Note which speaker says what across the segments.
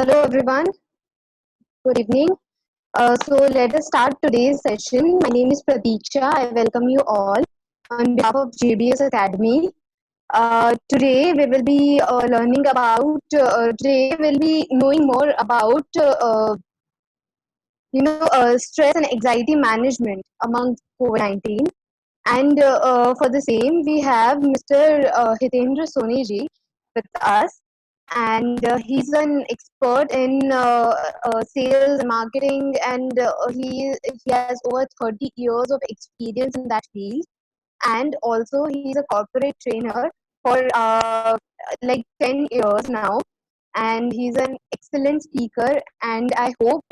Speaker 1: Hello everyone, good evening. So let us start today's session. My name is Pratiksha. I welcome you all on behalf of JBS Academy. Today we will be learning about, today we'll be knowing more about, stress and anxiety management among COVID-19. And for the same, we have Mr. Hitendra Soneji with us, and he's an expert in sales and marketing, and he has over 30 years of experience in that field. And also, he's a corporate trainer for like 10 years now, and he's an excellent speaker. And I hope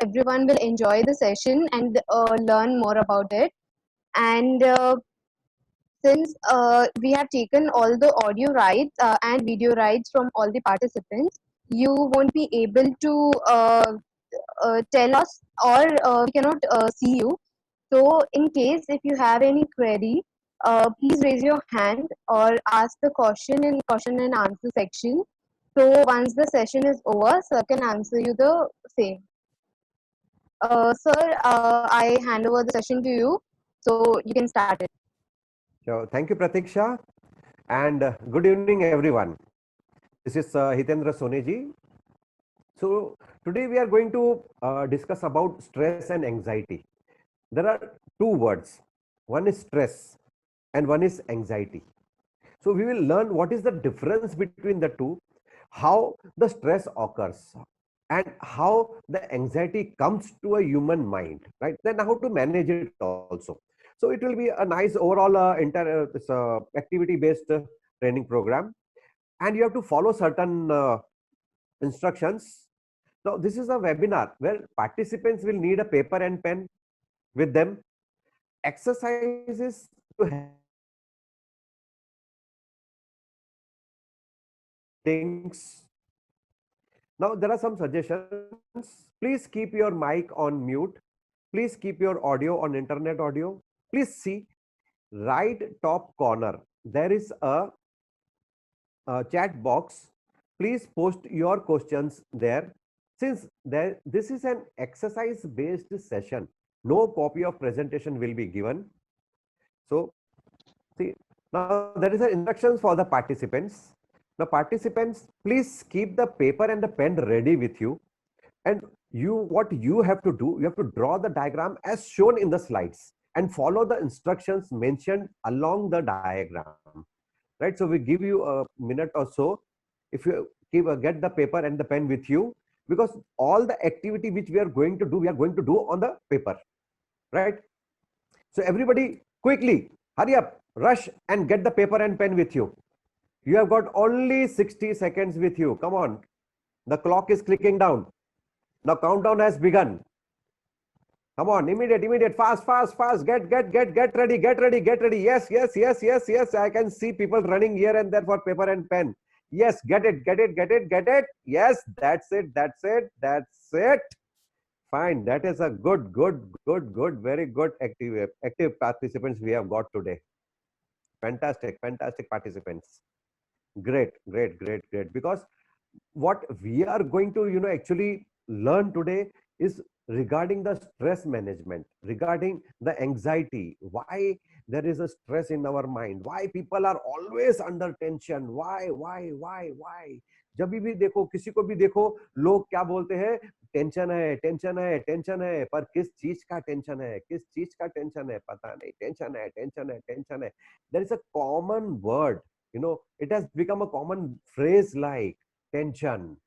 Speaker 1: everyone will enjoy the session and learn more about it. And since we have taken all the audio rights and video rights from all the participants, you won't be able to tell us, or we cannot see you. So, in case if you have any query, please raise your hand or ask the question in question and answer section. So, once the session is over, sir can answer you the same. Sir, I hand over the session to you, so you can start it.
Speaker 2: So, thank you, Pratiksha, and good evening, everyone. This is Hitendra Soneji. So, today we are going to discuss about stress and anxiety. There are two words. One is stress and one is anxiety. So, we will learn what is the difference between the two, how the stress occurs, and how the anxiety comes to a human mind, right? Then how to manage it also. So it will be a nice overall activity based training program, and you have to follow certain instructions. Now this is a webinar where participants will need a paper and pen with them, exercises to things. Now there are some suggestions. Please keep your mic on mute. Please keep your audio on internet audio. Please see right top corner. There is a chat box. Please post your questions there. Since this is an exercise based session, no copy of presentation will be given. So see, now there is an instructions for the participants. The participants, please keep the paper and the pen ready with you. And what you have to do, you have to draw the diagram as shown in the slides and follow the instructions mentioned along the diagram. Right? So we give you a minute or so. If you get the paper and the pen with you, because all the activity which we are going to do, we are going to do on the paper. Right? So everybody quickly, hurry up, rush and get the paper and pen with you. You have got only 60 seconds with you. Come on. The clock is clicking down. Now countdown has begun. Come on, immediate, fast. Get ready. Yes. I can see people running here and there for paper and pen. Yes, get it. Yes, that's it. Fine. That is a good, very good active participants we have got today. Fantastic participants. Great. Because what we are going to, actually learn today is regarding the stress management, regarding the anxiety, why there is a stress in our mind, why people are always under tension, why जब भी देखो किसी को भी देखो लोग क्या बोलते हैं, टेंशन है, पर किस चीज का टेंशन है पता नहीं, टेंशन है. There is a common word, it has become a common phrase like tension.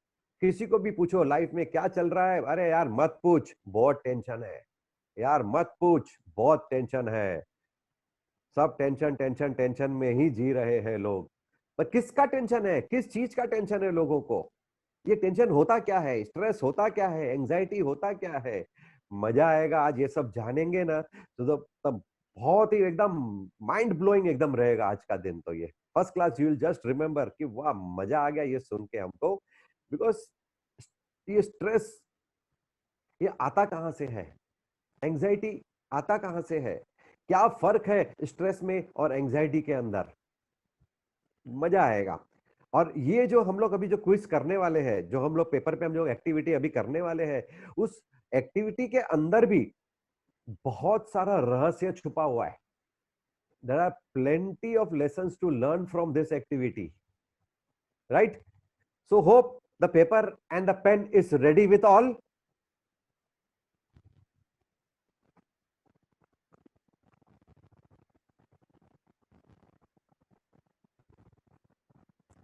Speaker 2: किसी को भी पूछो लाइफ में क्या चल रहा है, अरे यार मत पूछ, बहुत टेंशन है, यार मत पूछ, बहुत टेंशन है. सब टेंशन में ही जी रहे हैं लोग. पर किसका टेंशन है, किस चीज का टेंशन है लोगों को, ये टेंशन होता क्या है, स्ट्रेस होता क्या है, एंजाइटी होता क्या है. मजा आएगा आज ये सब जानेंगे ना, तो तब बहुत ही एकदम माइंड ब्लोइंग एकदम रहेगा आज का दिन. तो ये first class, you will just remember कि वाह मजा आ गया ये सुन के हमको. बिकॉज ये स्ट्रेस ये आता कहां से है, एंजाइटी आता कहां से है, क्या फर्क है स्ट्रेस में और एंजाइटी के अंदर, मजा आएगा. और ये जो हम लोग अभी जो क्विज करने वाले हैं, जो हम लोग पेपर पे हम लोग एक्टिविटी अभी करने वाले हैं, उस एक्टिविटी के अंदर भी बहुत सारा रहस्य छुपा हुआ है. There are plenty of lessons to learn from this activity, right? So hope the paper and the pen is ready with all.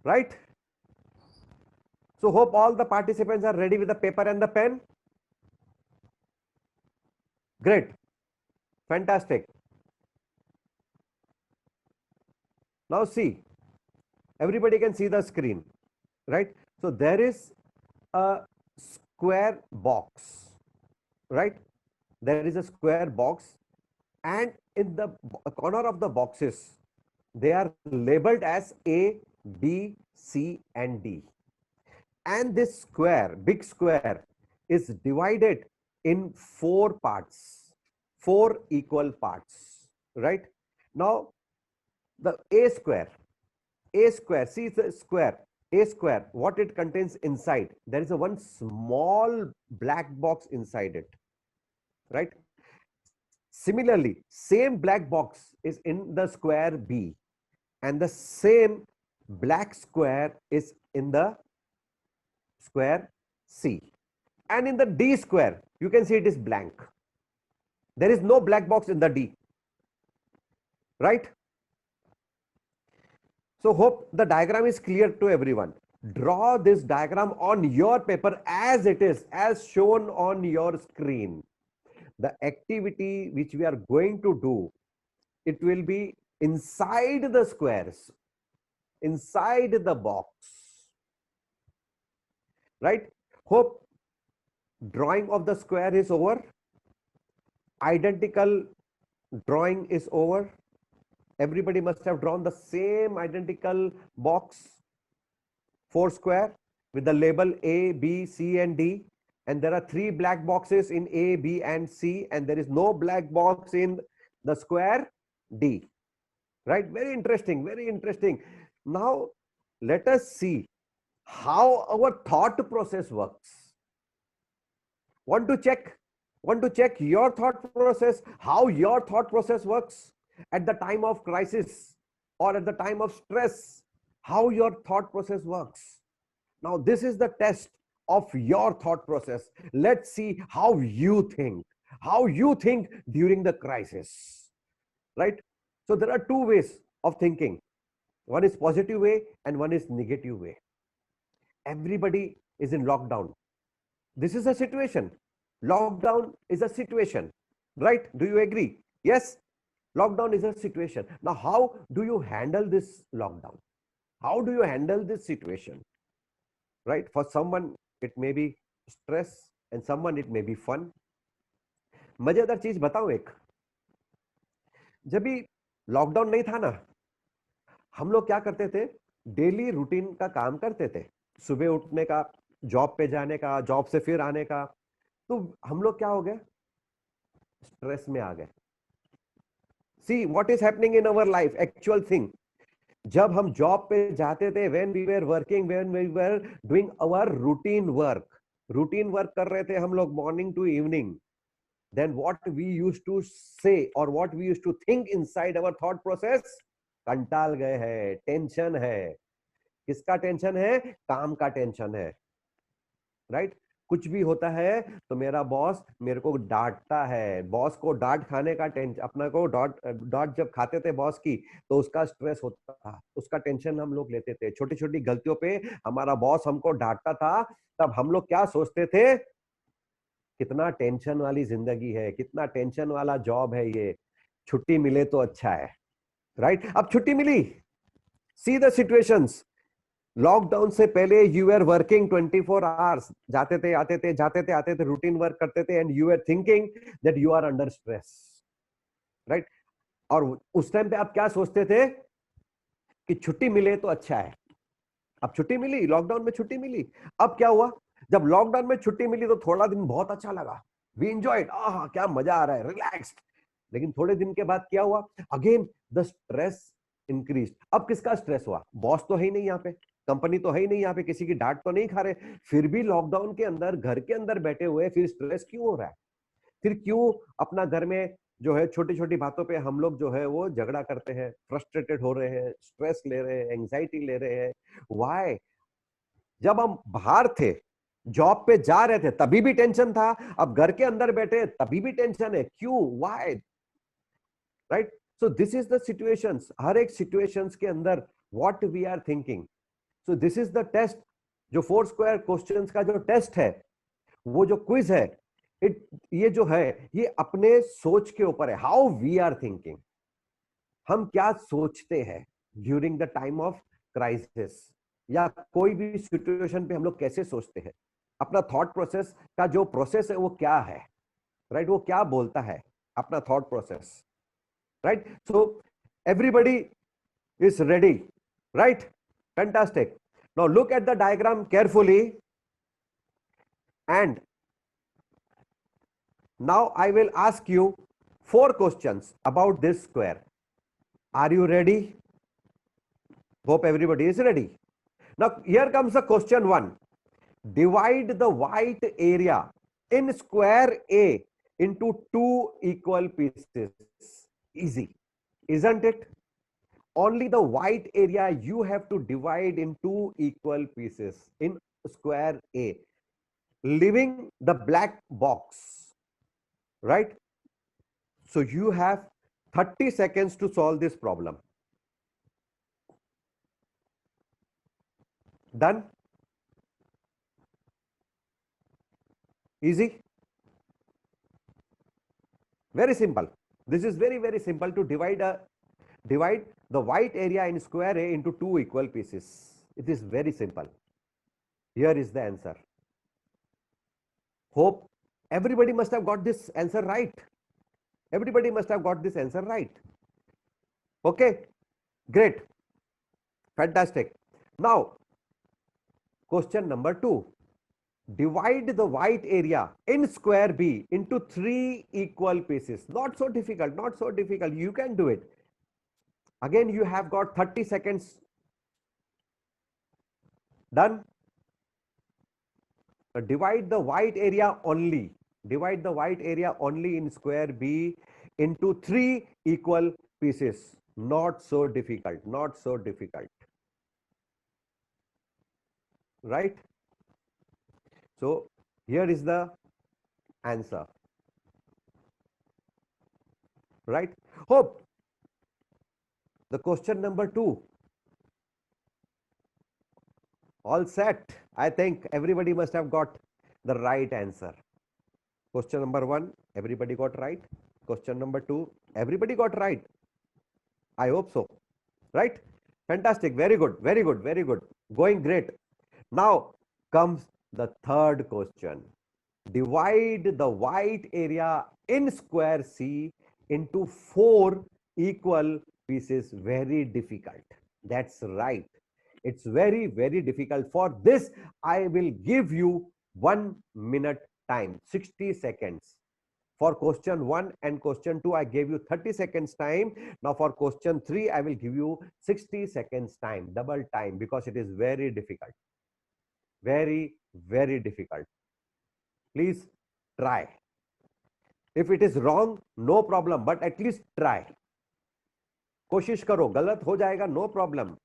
Speaker 2: Right? So hope all the participants are ready with the paper and the pen. Great. Fantastic. Now see, everybody can see the screen, right? So there is a square box, right? There is a square box, and in the corner of the boxes, they are labeled as A, B, C, and D. And this square, big square, is divided in 4 parts, 4 equal parts, right? Now, the A square, see the square, A square, what it contains inside? There is a one small black box inside it, right? Similarly, same black box is in the square B, and the same black square is in the square C. And in the D square, you can see it is blank. There is no black box in the D, right? So hope the diagram is clear to everyone. Draw this diagram on your paper as it is, as shown on your screen. The activity which we are going to do, it will be inside the squares, inside the box, right? Hope drawing of the square is over. Identical drawing is over. Everybody must have drawn the same identical box, 4 square, with the label A, B, C, and D. And there are 3 black boxes in A, B, and C, and there is no black box in the square D. Right? Very interesting, very interesting. Now, let us see how our thought process works. Want to check your thought process, how your thought process works at the time of crisis or at the time of stress, how your thought process works. Now, this is the test of your thought process. Let's see how you think during the crisis, right? So there are 2 ways of thinking. One is positive way and one is negative way. Everybody is in lockdown. This is a situation. Lockdown is a situation, right? Do you agree? Yes, lockdown is a situation. Now, how do you handle this lockdown? How do you handle this situation? Right? For someone, it may be stress, and someone it may be fun. मजेदार चीज बताऊं एक, जब भी lockdown नहीं था ना, हम लोग क्या करते थे, डेली रूटीन का काम करते थे, सुबह उठने का, जॉब पे जाने का, जॉब से फिर आने का. तो हम लोग क्या हो गए, स्ट्रेस में आ गए. See what is happening in our life, actual thing. जब हम जॉब पे जाते थे, when we were working, when we were doing our routine work कर रहे थे हम लोग morning to evening, then what we used to say or what we used to think inside our thought process, कंटाल गए हैं, टेंशन है. किसका tension है? काम का टेंशन है, राइट? कुछ भी होता है तो मेरा बॉस मेरे को डांटता है, बॉस को डांट खाने का टेंशन, अपना को डांट जब खाते थे बॉस की तो उसका स्ट्रेस होता था, उसका टेंशन हम लोग लेते थे. छोटी छोटी गलतियों पे हमारा बॉस हमको डांटता था, तब हम लोग क्या सोचते थे, कितना टेंशन वाली जिंदगी है, कितना टेंशन वाला जॉब है ये, छुट्टी मिले तो अच्छा है, राइट? अब छुट्टी मिली. See the situations. लॉकडाउन से पहले यू आर वर्किंग 24 आवर्स, जाते थे आते थे, रूटीन वर्क करते थे, and you are thinking that you are under stress, right? और उस टाइम पे आप क्या सोचते थे कि छुट्टी मिले तो अच्छा है. अब छुट्टी मिली, लॉकडाउन में छुट्टी मिली. अब क्या हुआ, जब लॉकडाउन में छुट्टी मिली तो थोड़ा दिन बहुत अच्छा लगा, वी एंजॉयड, क्या मजा आ रहा है, रिलैक्स्ड. लेकिन थोड़े दिन के बाद क्या हुआ, अगेन द स्ट्रेस इंक्रीज. अब किसका स्ट्रेस हुआ? बॉस तो है ही नहीं यहाँ पे, कंपनी तो है ही नहीं, यहाँ पे किसी की डांट तो नहीं खा रहे, फिर भी लॉकडाउन के अंदर घर के अंदर बैठे हुए फिर स्ट्रेस क्यों हो रहा है? फिर क्यों अपना घर में जो है छोटी छोटी बातों पे हम लोग जो है वो झगड़ा करते हैं, फ्रस्ट्रेटेड हो रहे हैं, स्ट्रेस ले रहे हैं, एंग्जाइटी ले रहे हैं? वाई? जब हम बाहर थे, जॉब पे जा रहे थे, तभी भी टेंशन था, अब घर के अंदर बैठे तभी भी टेंशन है, क्यों? Why? Right? So this is the situations, हर एक सिचुएशंस के अंदर what we are thinking. So this is the test, जो फोर स्क्वायर क्वेश्चंस का जो टेस्ट है, वो जो क्विज है, ये जो है ये अपने सोच के ऊपर है, हाउ वी आर थिंकिंग, हम क्या सोचते हैं during the time of crisis, या कोई भी सिचुएशन पे हम लोग कैसे सोचते हैं, अपना थॉट प्रोसेस का जो प्रोसेस है वो क्या है, राइट? वो क्या बोलता है, अपना thought process, right? So everybody is ready, right? Fantastic. Now look at the diagram carefully, and now I will ask you 4 questions about this square. Are you ready? Hope everybody is ready. Now here comes the question 1. Divide the white area in square A into 2 equal pieces. Easy, isn't it? Only the white area you have to divide in 2 equal pieces in square A, leaving the black box, right? So you have 30 seconds to solve this problem. Done? Easy? Very simple. This is very, very simple to divide the white area in square A into 2 equal pieces. It is very simple. Here is the answer. Hope everybody must have got this answer right. Everybody must have got this answer right. Okay, great, fantastic. Now, question number 2. Divide the white area in square B into 3 equal pieces. Not so difficult, not so difficult. You can do it. Again, you have got 30 seconds. Done? Divide the white area only. Divide the white area only in square B into 3 equal pieces. Not so difficult, not so difficult. Right? So here is the answer. Right? Hope the question number 2. All set. I think everybody must have got the right answer. Question number 1, everybody got right. Question number 2, everybody got right. I hope so. Right? Fantastic. Very good. Very good. Very good. Going great. Now comes the third question. Divide the white area in square C into 4 equal pieces. Very difficult. That's right. It's very, very difficult. For this, I will give you 1 minute time, 60 seconds. For question 1 and question 2, I gave you 30 seconds time. Now for question 3, I will give you 60 seconds time, double time, because it is very difficult. Very, very difficult. Please try. If it is wrong, no problem, but at least try. कोशिश करो, गलत हो जाएगा, no problem,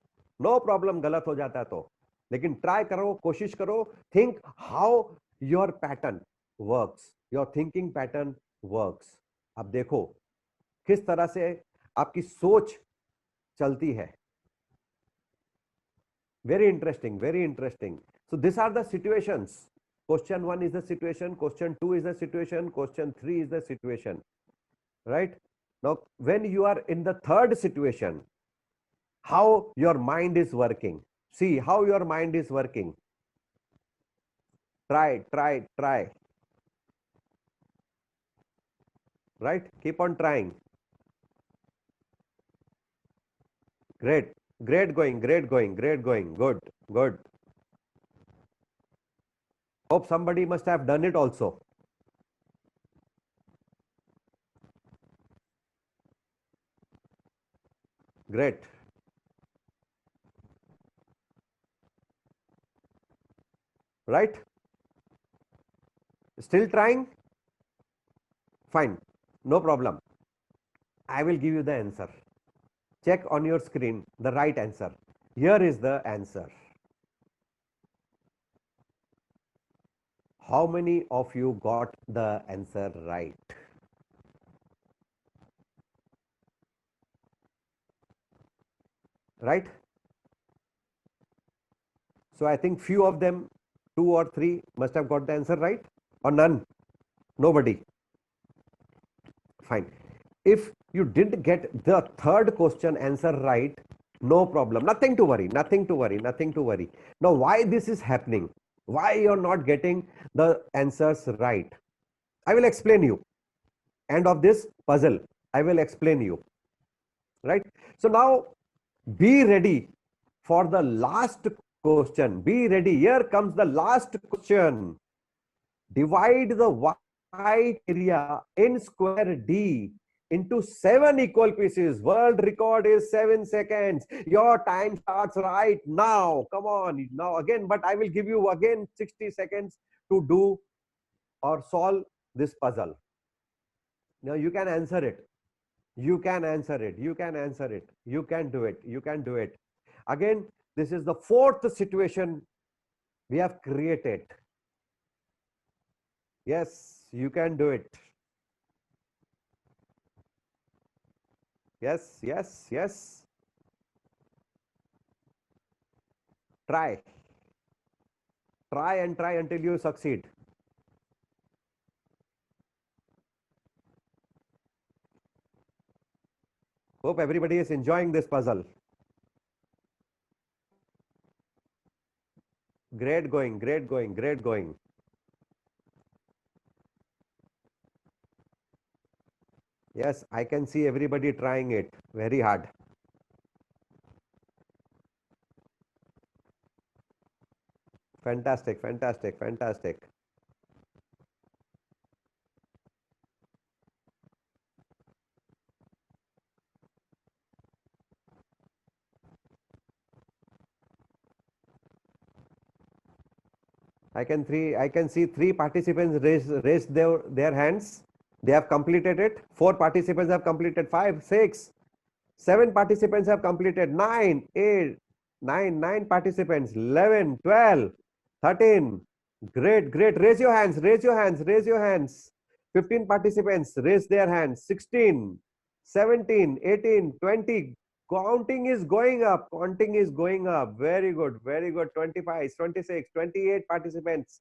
Speaker 2: no problem, गलत हो जाता है तो, लेकिन ट्राई करो, कोशिश करो. Think how your pattern works, your thinking pattern works. अब देखो किस तरह से आपकी सोच चलती है. Very interesting, very interesting. So this are the situations. Question 1 is the situation, question 2 is the situation, question 3 is the situation, right? Now when you are in the third situation, how your mind is working, see how your mind is working. Try, right? Keep on trying. Great, great going, great going, great going. Good, good. Hope somebody must have done it also. Great. right? Still trying? Fine, no problem. I will give you the answer. Check on your screen the right answer. Here is the answer. How many of you got the answer right? Right? So I think few of them, 2 or 3 must have got the answer right, or none? Nobody. Fine. If you didn't get the third question answer right, no problem. Nothing to worry. Nothing to worry. Nothing to worry. Now, why this is happening? Why you're not getting the answers right? I will explain you. End of this puzzle, I will explain you. Right? So now be ready for the last question. Be ready. Here comes the last question. Divide the white area in square D into 7 equal pieces. World record is 7 seconds. Your time starts right now. Come on. Now again, but I will give you again 60 seconds to do or solve this puzzle. Now you can answer it. You can answer it. You can answer it. You can do it. You can do it. Again, this is the fourth situation we have created. Yes, you can do it. Yes, yes, yes. Try. Try and try until you succeed. Hope everybody is enjoying this puzzle. Great going, great going, great going. Yes, I can see everybody trying it very hard. Fantastic, fantastic, fantastic. I can see 3 participants raise their hands. They have completed it. 4 participants have completed. 5, 6, 7 participants have completed. 9, 8, 9 participants. 11, 12, 13. Great, great. Raise your hands. Raise your hands. Raise your hands. 15 participants raise their hands. 16, 17, 18, 20. Counting is going up. Counting is going up. Very good. Very good. 25, 26, 28 participants.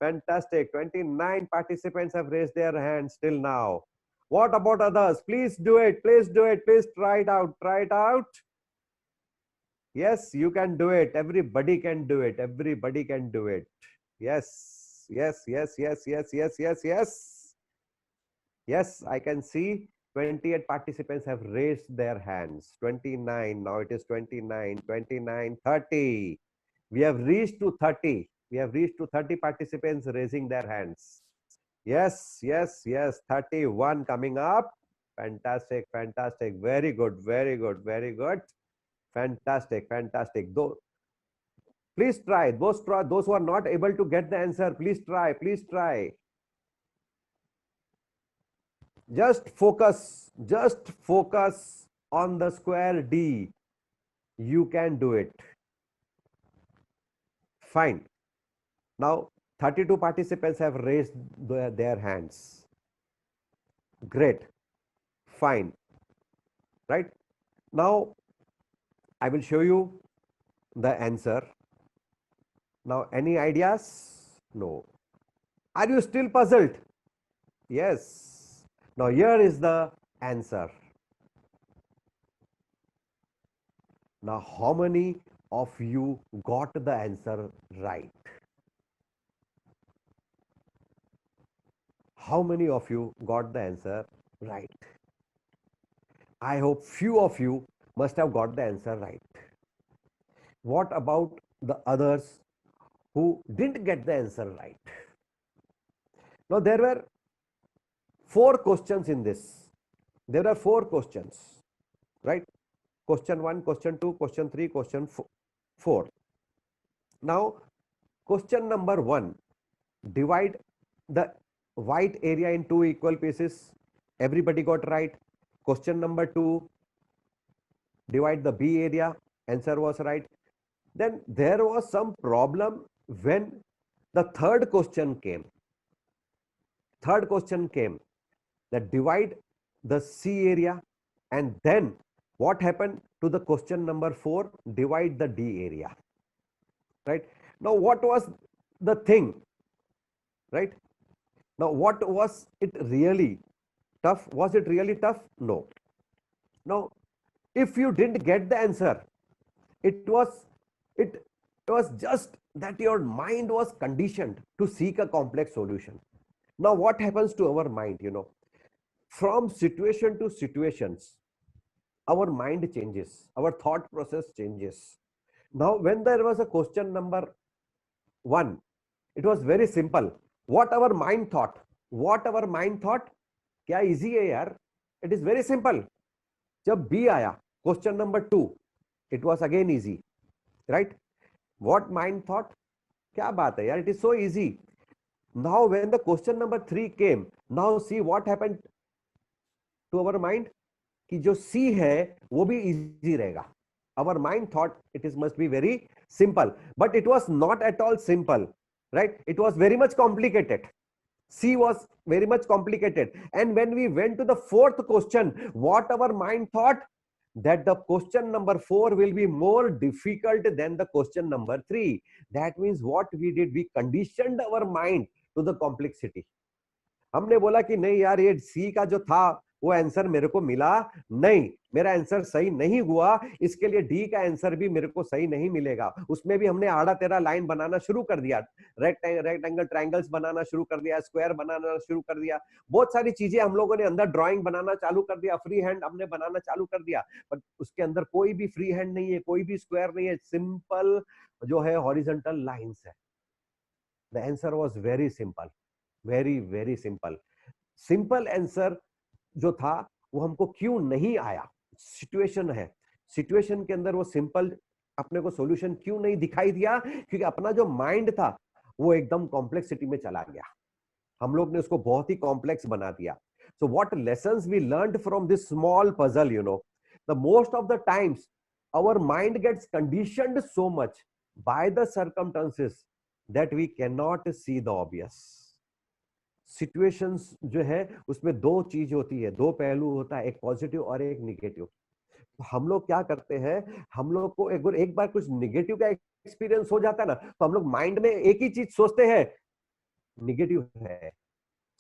Speaker 2: Fantastic. 29 participants have raised their hands till now. What about others? Please do it. Please do it. Please try it out. Try it out. Yes, you can do it. Everybody can do it. Everybody can do it. Yes. Yes. Yes. Yes. Yes. Yes. Yes. Yes. Yes, I can see 28 participants have raised their hands. 29. Now it is 29, 29, 30. We have reached to 30. We have reached to 30 participants raising their hands. Yes, yes, yes. 31 coming up. Fantastic, fantastic. Very good, very good, very good. Fantastic, fantastic. Though, please try. Those who are not able to get the answer, please try. Please try. Just focus on the square D. You can do it. Fine. Now 32 participants have raised their hands. Great. Fine. Right. Now I will show you the answer. Now any ideas? No. Are you still puzzled? Yes. Now here is the answer. Now how many of you got the answer right? How many of you got the answer right? I hope few of you must have got the answer right. What about the others who didn't get the answer right? Now there were 4 questions in this. There are 4 questions, right? Question 1, question 2, question 3, question 4. Now Question number 1, divide the white area in two equal pieces. Everybody got right. Question number 2, divide the B area. Answer was right. Then there was some problem when the third question came. Third question came that divide the C area, and then what happened to the question number 4, divide the D area. Right now, what was the thing? Right now, what was it really tough? Was it really tough? No. Now, if you didn't get the answer, it was just that your mind was conditioned to seek a complex solution. Now, what happens to our mind? From situation to situations, our mind changes, our thought process changes. Now, when there was a question number 1, it was very simple. What our mind thought, क्या easy है यार? It is very simple. जब B आया, question number 2, it was again easy, right? What mind thought? क्या बात है यार? It is so easy. Now, when the question number 3 came, now see what happened to our mind. कि जो C है वो भी easy रहेगा. Our mind thought it is must be very simple, but it was not at all simple, right? It was very much complicated. C was very much complicated. And when we went to the fourth question, what our mind thought? That the question number 4 will be more difficult than the question number 3. That means what we did, we conditioned our mind to the complexity. हमने बोला कि नहीं यार, ये सी का जो था वो आंसर मेरे को मिला नहीं, मेरा आंसर सही नहीं हुआ, इसके लिए डी का आंसर भी मेरे को सही नहीं मिलेगा. उसमें भी हमने आड़ा तेरा लाइन बनाना शुरू कर दिया, रेक्टेंगल ट्रायंगल्स बनाना शुरू कर दिया, स्क्वायर बनाना शुरू कर दिया, बहुत सारी चीजें हम लोगों ने अंदर ड्राइंग बनाना चालू कर दिया, फ्री हैंड हमने बनाना चालू कर दिया, पर उसके अंदर कोई भी फ्री हैंड नहीं है, कोई भी स्क्वायर नहीं है, सिंपल जो है हॉरिजॉन्टल लाइंस है. The answer was very simple, very very simple. Simple answer जो था वो हमको क्यों नहीं आया? सिचुएशन है, सिचुएशन के अंदर वो सिंपल अपने को सॉल्यूशन क्यों नहीं दिखाई दिया? क्योंकि अपना जो माइंड था वो एकदम कॉम्प्लेक्सिटी में चला गया, हम लोग ने उसको बहुत ही कॉम्प्लेक्स बना दिया. So what lessons we learned from this small puzzle, the most of the times our mind gets conditioned so much by the circumstances that we can not see the obvious. Situations जो है उसमें दो चीज होती है, दो पहलू होता है, एक पॉजिटिव और एक निगेटिव. तो हम लोग क्या करते हैं, हम लोग को एक बार कुछ निगेटिव का एक्सपीरियंस हो जाता है ना, तो हम लोग माइंड में एक ही चीज सोचते हैं, निगेटिव है,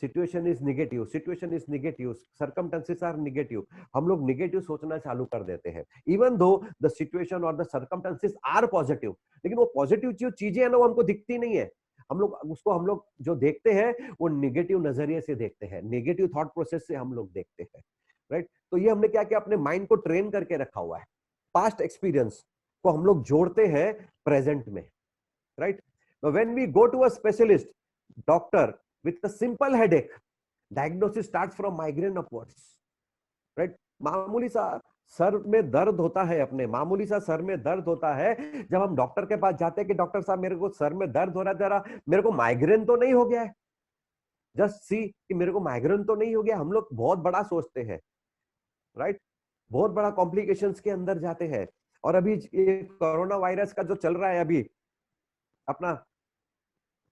Speaker 2: situation is negative, situation is negative, circumstances are negative. हम लोग नेगेटिव सोचना चालू कर देते हैं, इवन दो द सिचुएशन और द सर्कमस्टेंसेस आर पॉजिटिव. लेकिन वो पॉजिटिव जो चीजें है ना वो हमको दिखती नहीं है, हम लोग जो देखते हैं वो नेगेटिव नजरिए से देखते हैं, नेगेटिव थॉट प्रोसेस से हम लोग देखते हैं, राइट? तो ये हमने क्या किया, अपने माइंड को ट्रेन करके रखा हुआ है. पास्ट एक्सपीरियंस को हम लोग जोड़ते हैं प्रेजेंट में, right? When we go to a specialist doctor with a simple headache, diagnosis starts from migraine upwards, right? मामूली सा सर में दर्द होता है, अपने मामूली सा सर में दर्द होता है, जब हम डॉक्टर के पास जाते हैं कि डॉक्टर साहब मेरे को सर में दर्द हो रहा है, जरा मेरे को माइग्रेन तो नहीं हो गया है, जस्ट सी कि मेरे को माइग्रेन तो नहीं हो गया. हम लोग बहुत बड़ा सोचते हैं, राइट? बहुत बड़ा कॉम्प्लिकेशंस के अंदर जाते हैं. और अभी ये कोरोना वायरस का जो चल रहा है अभी अपना,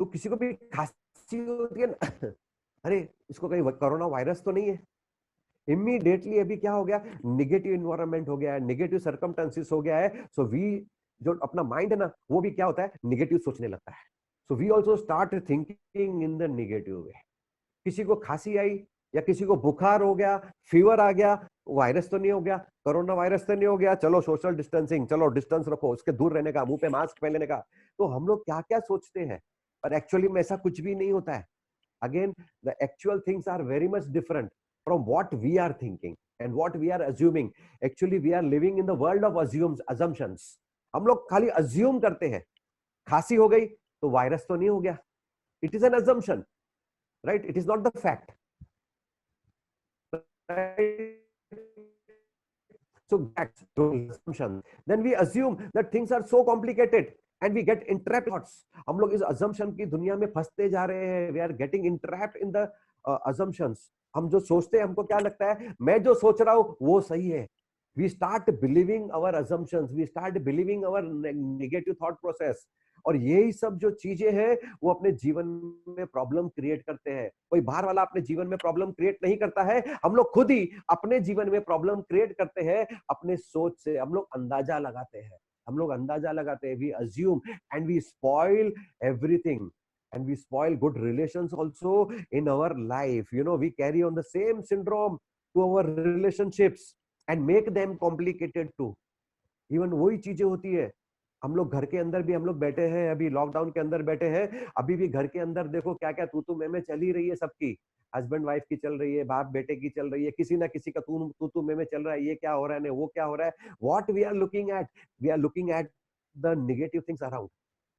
Speaker 2: तो किसी को भी खांसी होती है ना, अरे इसको कहीं कोरोना वायरस तो नहीं है, इमीडिएटली अभी क्या हो गया, निगेटिव इन्वायरमेंट हो गया है, नेगेटिव सर्कमस्टेंसेस हो गया है. सो वी जो अपना माइंड है ना वो भी क्या होता है, निगेटिव सोचने लगता है. So we also start thinking in the negative way. किसी को खांसी आई या किसी को बुखार हो गया, फीवर आ गया, वायरस तो नहीं हो गया, कोरोना वायरस तो नहीं हो गया, चलो सोशल डिस्टेंसिंग, चलो डिस्टेंस रखो, उसके दूर रहने का, मुंह पे मास्क पहनने का. तो हम लोग क्या क्या सोचते हैं, पर एक्चुअली में ऐसा कुछ भी नहीं होता है. Again, the actual things are very much different from what we are thinking and what we are assuming. Actually, we are living in the world of assumptions. हम लोग खाली assume करते हैं, खांसी हो गई तो वायरस तो नहीं हो गया. It is an assumption, right? It is not the fact. Right? So that's assumption. Then we assume that things are so complicated. and we get entrapped in thoughts. हम लोग इस assumption की दुनिया में फंसते जा रहे हैं. We are getting entrapped in the assumptions. हम जो सोचते हैं, हमको क्या लगता है, मैं जो सोच रहा हूँ वो सही है. We start believing our assumptions. We start believing our negative thought process. और यही सब जो चीजें हैं वो अपने जीवन में प्रॉब्लम क्रिएट करते हैं. कोई बाहर वाला अपने जीवन में प्रॉब्लम क्रिएट नहीं करता है, हम लोग खुद ही अपने जीवन में प्रॉब्लम क्रिएट करते हैं अपने सोच से. हम लोग अंदाजा लगाते हैं, हम लोग अंदाजा लगाते हैं. We assume and we spoil everything, and we spoil good relations also in our life. You know, we carry on the same syndrome to our relationships and make them complicated too. Even वही चीजें होती है. हम लोग घर के अंदर भी हम लोग बैठे हैं, अभी लॉकडाउन के अंदर बैठे हैं, अभी भी घर के अंदर देखो क्या क्या तू मैं चल ही रही है सबकी. हस्बैंड वाइफ की चल रही है, बाप बेटे की चल रही है, किसी ना किसी का तू मैं चल रहा है. ये क्या हो रहा है ना वो क्या हो रहा है. What we are looking at, we are looking at the negative things around.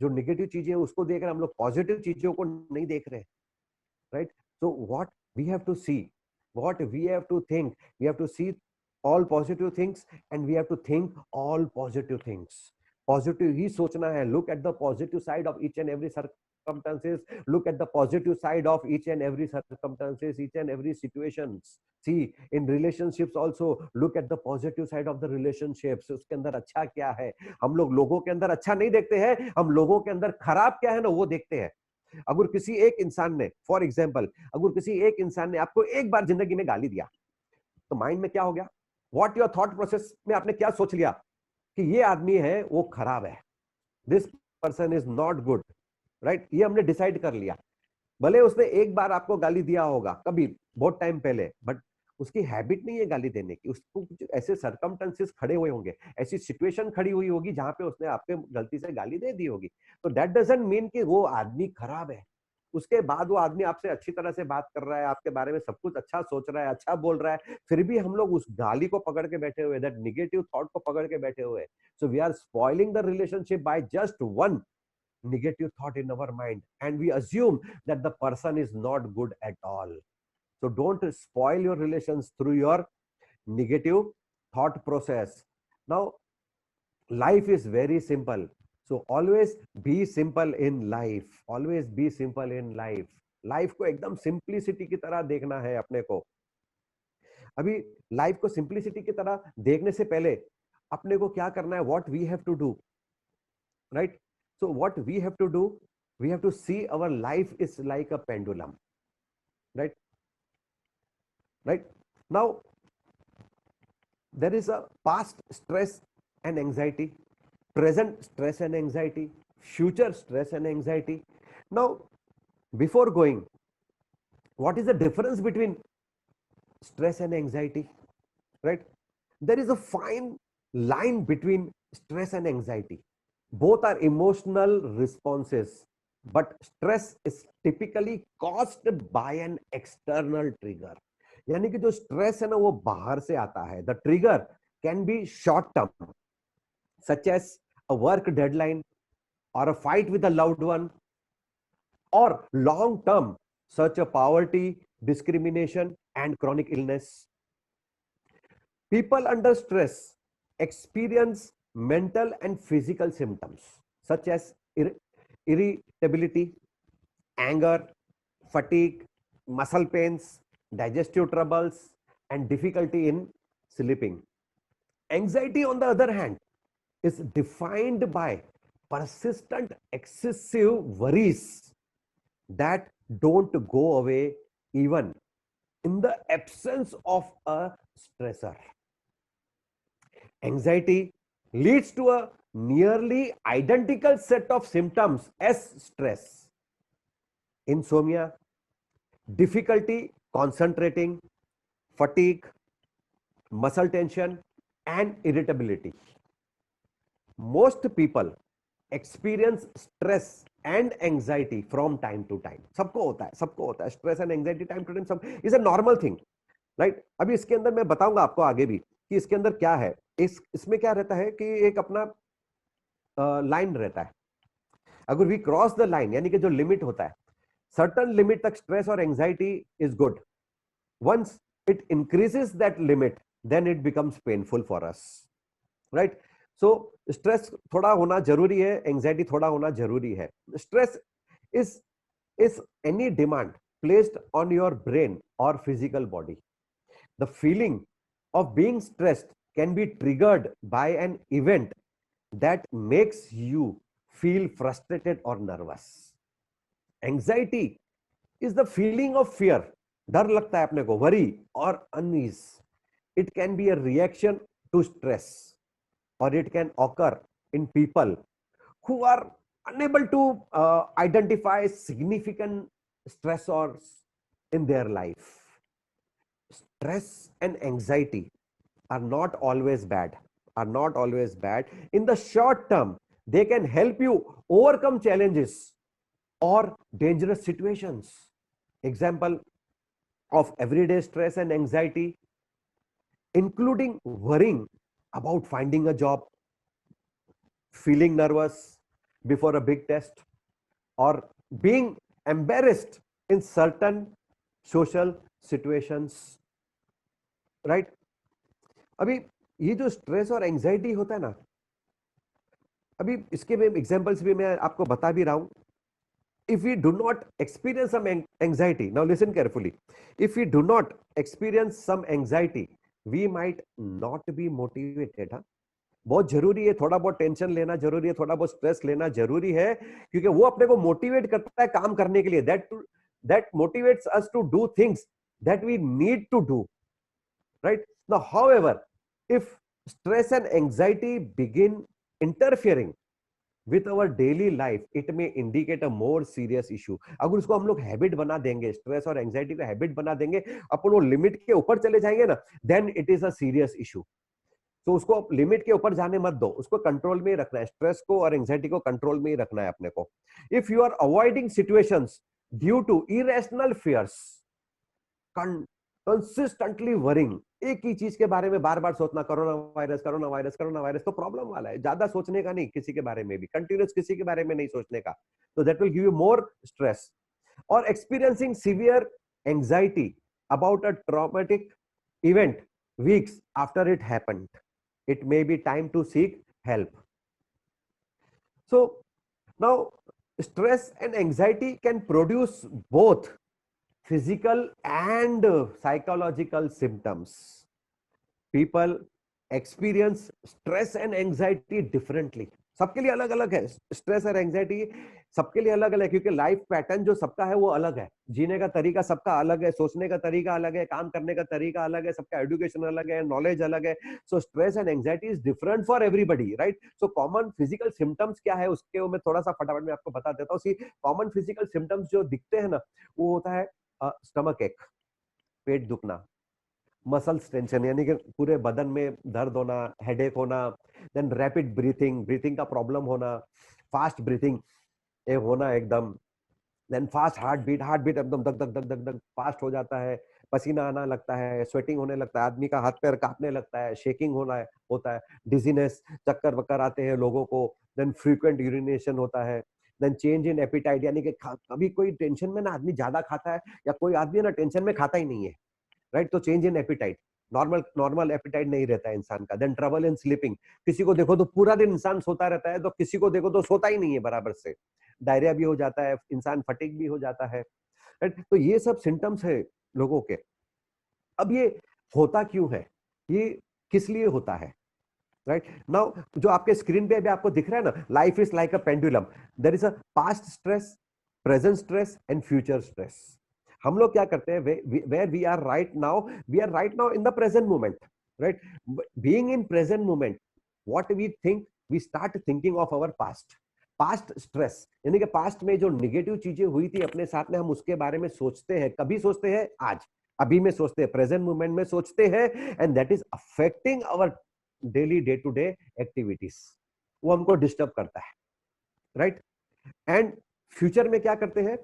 Speaker 2: जो नेगेटिव चीजें उसको देख रहे हैं, हम लोग पॉजिटिव चीजों को नहीं देख रहे. Right. So what we have to see, what we have to think, we have to see all positive things and we have to think all positive things. Positive ही सोचना है. Look at the positive side of each and every circumstances. Look at the positive side of each and every circumstances, each and every situations. See, in relationships also, look at the positive side of the relationships. उसके अंदर अच्छा क्या है. हम लोग लोगों के अंदर अच्छा नहीं देखते हैं, हम लोगों के अंदर खराब क्या है ना वो देखते हैं. अगर किसी एक इंसान ने, फॉर एग्जाम्पल, अगर किसी एक इंसान ने आपको एक बार जिंदगी में गाली दिया, तो माइंड में क्या हो गया, व्हाट योर थॉट प्रोसेस में आपने क्या सोच लिया कि ये आदमी है वो खराब है, this person is not good. Right. ये हमने डिसाइड कर लिया. भले उसने एक बार आपको गाली दिया होगा कभी बहुत टाइम पहले, बट उसकी हैबिट नहीं है गाली देने की. उसको कुछ ऐसे सर्कमस्टेंसेस खड़े हुए होंगे, ऐसी सिचुएशन खड़ी हुई होगी जहां पे उसने आपके गलती से गाली दे दी होगी. तो दैट डजंट मीन कि वो आदमी खराब है. उसके बाद वो आदमी आपसे अच्छी तरह से बात कर रहा है, आपके बारे में सब कुछ अच्छा सोच रहा है, अच्छा बोल रहा है, फिर भी हम लोग उस गाली को पकड़ के बैठे हुए, दैट नेगेटिव थॉट को पकड़ के बैठे हुए. So we are spoiling the relationship by just one negative thought in our mind, and we assume that the person is not good at all. So don't spoil your relations through your negative thought process. Now life is very simple, so always be simple in life, always be simple in life. Life को एकदम simplicity की तरह देखना है अपने को. अभी life को सिंप्लिसिटी की तरह देखने से पहले अपने को क्या करना है, what we have to do. Right. So what we have to do, we have to see our life is like a pendulum. Right. Right. Now there is a past stress and anxiety, present stress and anxiety, future stress and anxiety. Now before going, what is the difference between stress and anxiety? Right. There is a fine line between stress and anxiety. Both are emotional responses, but stress is typically caused by an external trigger. यानी कि जो stress है ना वो बाहर से आता है. The trigger can be short term, such as a work deadline or a fight with a loved one, or long term, such as poverty, discrimination, and chronic illness. People under stress experience mental and physical symptoms such as irritability, anger, fatigue, muscle pains, digestive troubles, and difficulty in sleeping. Anxiety, on the other hand, is defined by persistent excessive worries that don't go away even in the absence of a stressor. Anxiety leads to a nearly identical set of symptoms as stress: insomnia, difficulty concentrating, fatigue, muscle tension, and irritability. Most people experience stress and anxiety from time to time. सबको होता है, सबको होता है. Stress and anxiety time to time some is a normal thing, right? अभी इसके अंदर मैं बताऊंगा आपको आगे भी कि इसके अंदर क्या है. इसमें क्या रहता है कि एक अपना लाइन रहता है. अगर वी क्रॉस द लाइन, यानी कि जो लिमिट होता है, सर्टन लिमिट तक स्ट्रेस और anxiety is good. Once it increases that limit, then it becomes painful for us. Right. So stress थोड़ा होना जरूरी है, एंजाइटी थोड़ा होना जरूरी है. Stress is any demand placed on your brain or physical body. The feeling of being stressed can be triggered by an event that makes you feel frustrated or nervous. Anxiety is the feeling of fear. डर लगता है अपने को, worry or unease. It can be a reaction to stress, or it can occur in people who are unable to identify significant stressors in their life. Stress and anxiety are not always bad, in the short term. They can help you overcome challenges or dangerous situations. Example of everyday stress and anxiety, including worrying about finding a job, feeling nervous before a big test, or being embarrassed in certain social situations, right? अभी ये जो stress और anxiety होता है ना, अभी इसके में एग्जांपल्स भी मैं आपको बता भी रहा हूं. If we do not experience some anxiety, now listen carefully, if we do not experience some anxiety, we might not be motivated. हाँ, बहुत जरूरी है, थोड़ा बहुत टेंशन लेना जरूरी है, थोड़ा बहुत स्ट्रेस लेना जरूरी है, क्योंकि वो अपने को मोटिवेट करता है काम करने के लिए. that motivates us to do things that we need to do, right? Now however, if stress and anxiety begin interfering with our daily life, it may indicate a more serious issue. अगर उसको हम लोग habit बना देंगे, stress और anxiety को habit बना देंगे, अपन वो लिमिट के ऊपर चले जाएंगे ना, then it is a serious issue. तो उसको लिमिट के ऊपर जाने मत दो, उसको कंट्रोल में ही रखना है, स्ट्रेस को और एंजाइटी को कंट्रोल में ही रखना है अपने को. If you are avoiding situations due to irrational fears, consistently worrying, एक ही चीज के बारे में बार बार सोचना, कोरोना वायरस, तो प्रॉब्लम वाला है. ज्यादा सोचने का नहीं, किसी के बारे में भी कंटिन्यूस किसी के बारे में नहीं सोचने का, तो that will give you more stress. और experiencing severe anxiety about a traumatic event weeks after it happened, it may be time to seek help. So now stress and anxiety can produce both physical and psychological symptoms. People experience stress and anxiety differently. सबके लिए अलग अलग है stress और anxiety, सबके लिए अलग अलग है, क्योंकि लाइफ पैटर्न जो सबका है वो अलग है, जीने का तरीका सबका अलग है, सोचने का तरीका अलग है, काम करने का तरीका अलग है, सबका एजुकेशन अलग है, नॉलेज अलग है. So stress and anxiety is different for everybody, right? So common physical symptoms क्या है उसके वो मैं थोड़ा सा फटाफट में आपको बता देता हूँ. कॉमन फिजिकल सिम्टम्स जो दिखते हैं ना, वो होता है स्टमक एक, पेट दुखना, मसल्स टेंशन यानी कि पूरे बदन में दर्द होना, हेडेक होना, देन रैपिड ब्रीथिंग का प्रॉब्लम होना, फास्ट ब्रीथिंग ये होना एकदम, देन फास्ट हार्ट बीट एकदम धक धक धक धक धक फास्ट हो जाता है, पसीना आना लगता है, स्वेटिंग होने लगता है, आदमी का हाथ पैर कांपने लगता है, शेकिंग होता है, डिजीनेस, चक्कर वक्कर आते हैं लोगों को, देन फ्रीक्वेंट यूरिनेशन होता है, देन चेंज इन एपिटाइट यानी कि कभी कोई टेंशन में ना आदमी ज्यादा खाता है, या कोई आदमी ना टेंशन में खाता ही नहीं है, राइट? तो change in appetite, normal appetite नहीं रहता है इंसान का. देन ट्रबल इन स्लीपिंग, किसी को देखो तो पूरा दिन इंसान सोता रहता है, तो किसी को देखो तो सोता ही नहीं है बराबर से, डायरिया भी हो जाता है, इंसान फटीग भी हो जाता है, राइट? तो ये सब सिम्टम्स है लोगों के. अब ये होता क्यों है, ये किस लिए होता है, राइट? नाउ जो आपके स्क्रीन पे अभी आपको दिख रहा है ना, life is like a pendulum, there is a past stress, present stress and future stress. हम लोग क्या करते हैं, where we are right now in the present moment, right? Being in present moment, what we think, we start thinking of our past stress, यानी कि past में जो negative चीजें हुई थी अपने साथ में, हम उसके बारे में सोचते हैं. कभी सोचते हैं? आज, अभी में सोचते हैं, प्रेजेंट मोमेंट में सोचते हैं, and that is affecting our daily day to day activities. वो हमको डिस्टर्ब करता है, राइट? एंड फ्यूचर में क्या करते हैं,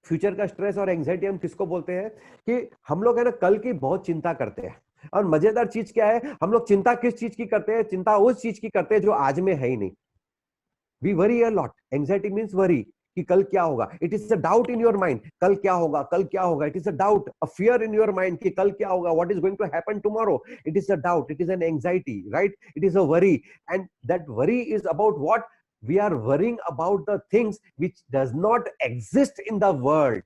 Speaker 2: फ्यूचर का स्ट्रेस और एंजाइटी हम किसको बोलते हैं, कि हम लोग है ना कल की बहुत चिंता करते हैं. और मजेदार चीज क्या है, हम लोग चिंता किस चीज की करते हैं, चिंता उस चीज की करते हैं जो आज में है ही नहीं. We worry a lot, anxiety means worry, कि कल क्या होगा. It is a doubt in your mind. कल क्या होगा, कल क्या होगा. It is a doubt, a fear in your mind कि कल क्या होगा. What is going to happen tomorrow? It is a doubt. It is an anxiety, right? It is a worry, and that worry is about what? We are worrying about the things which does not exist in the world.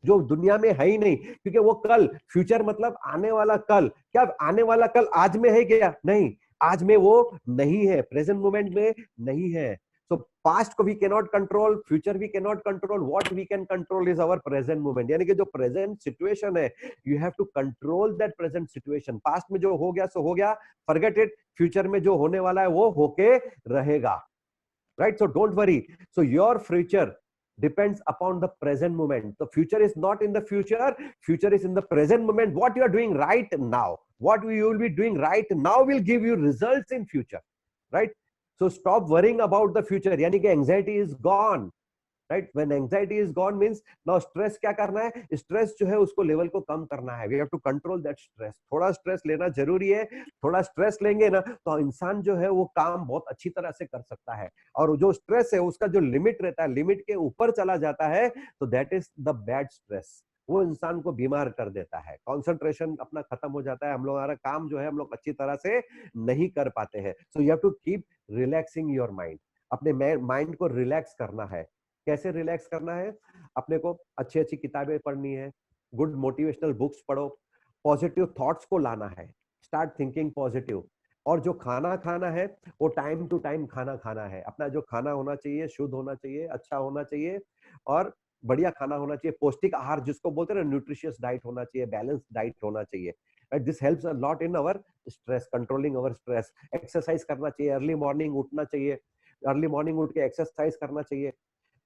Speaker 2: जो दुनिया में है ही नहीं, क्योंकि वो कल, future मतलब आने वाला कल. क्या आने वाला कल आज में है क्या? नहीं, आज में वो नहीं है, प्रेजेंट मोमेंट में नहीं है. So past को we cannot control, future we cannot control. What we can control is our present moment. यानी कि जो present situation है, you have to control that present situation. Past में जो हो गया सो हो गया, forget it. Future में जो होने वाला है वो होके रहेगा, right? So don't worry. So your future depends upon the present moment. The future is not in the future. Future is in the present moment. What you are doing right now, what you will be doing right now will give you results in future, right? So stop worrying about the future. यानी कि anxiety is gone, right? When anxiety is gone means now stress क्या करना है? Stress जो है उसको level को कम करना है. We have to control that stress. थोड़ा स्ट्रेस लेना जरूरी है. थोड़ा स्ट्रेस लेंगे ना तो इंसान जो है वो काम बहुत अच्छी तरह से कर सकता है. और जो स्ट्रेस है उसका जो लिमिट रहता है, लिमिट के ऊपर चला जाता है, तो that is the bad stress. वो इंसान को बीमार कर देता है. कंसंट्रेशन अपना खत्म हो जाता है. हम लोग हमारा काम जो है हम लोग अच्छी तरह से नहीं कर पाते हैं. So you have to keep relaxing your mind. अपने माइंड को रिलैक्स करना है. कैसे रिलैक्स करना है? अपने को अच्छी अच्छी किताबें पढ़नी है, गुड मोटिवेशनल बुक्स पढ़ो, पॉजिटिव थॉट्स को लाना है, स्टार्ट थिंकिंग पॉजिटिव. और जो खाना खाना है वो टाइम टू टाइम खाना खाना है. अपना जो खाना होना चाहिए शुद्ध होना चाहिए, अच्छा होना चाहिए और बढ़िया खाना होना चाहिए. पौष्टिक आहार जिसको बोलते हैं ना, न्यूट्रिशियस डाइट होना चाहिए, बैलेंस डाइट होना चाहिए. This helps a lot in our stress, controlling our stress. Exercise करना चाहिए, अर्ली मॉर्निंग उठना चाहिए, अर्ली मॉर्निंग उठ के एक्सरसाइज करना चाहिए.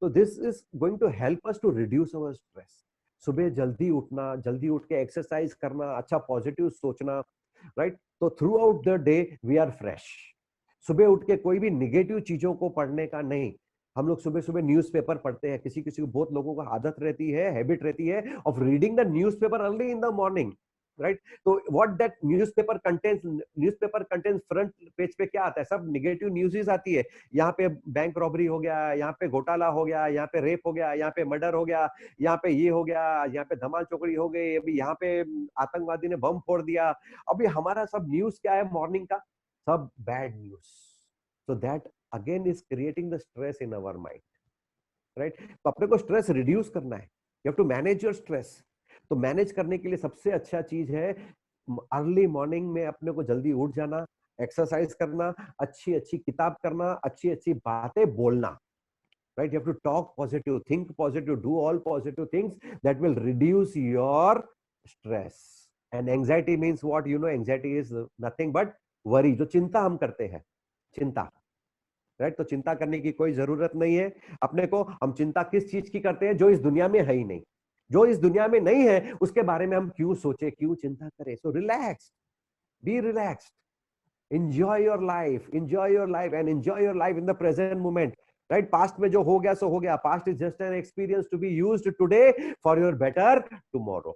Speaker 2: तो this is going to help us to reduce our stress. सुबह जल्दी उठना, जल्दी उठ के एक्सरसाइज करना, अच्छा पॉजिटिव सोचना, राइट? तो throughout the day we are fresh. सुबह उठ के कोई भी निगेटिव चीजों को पढ़ने का नहीं. हम लोग सुबह सुबह न्यूज़पेपर पढ़ते हैं. किसी किसी को, बहुत लोगों को आदत रहती है, हैबिट रहती है of reading the newspaper early in the morning, right? तो what that newspaper contains, front page पे क्या आता है? सब निगेटिव न्यूज़ आती है. यहाँ पे बैंक रॉबरी हो गया, यहाँ पे घोटाला हो गया, यहाँ पे रेप हो गया, यहाँ पे मर्डर हो गया, यहाँ पे ये हो गया, यहाँ पे धमाल चौकड़ी हो गई, अभी यहाँ पे आतंकवादी ने बम फोड़ दिया. अभी हमारा सब न्यूज क्या है मॉर्निंग का? सब bad news. So that again is creating the stress in our mind, right? तो अपने को स्ट्रेस रिड्यूस करना है. You have to manage your stress. तो मैनेज करने के लिए सबसे अच्छा चीज है अर्ली मॉर्निंग में अपने को जल्दी उठ जाना, एक्सरसाइज करना, अच्छी अच्छी किताब करना, अच्छी अच्छी बातें बोलना, right? You have to talk positive, think positive, do all positive things that will reduce your stress. And anxiety means what? You know, anxiety is nothing but worry. जो चिंता हम करते हैं, चिंता, राइट? तो चिंता करने की कोई जरूरत नहीं है. अपने को, हम चिंता किस चीज की करते हैं? जो इस दुनिया में है ही नहीं. जो इस दुनिया में नहीं है उसके बारे में हम क्यों सोचे, क्यों चिंता करें? So relax, B relaxed, enjoy your life, enjoy your life and enjoy your life in the present moment, right? Past में जो हो गया सो हो गया. Past is just an experience to be used today for your better tomorrow,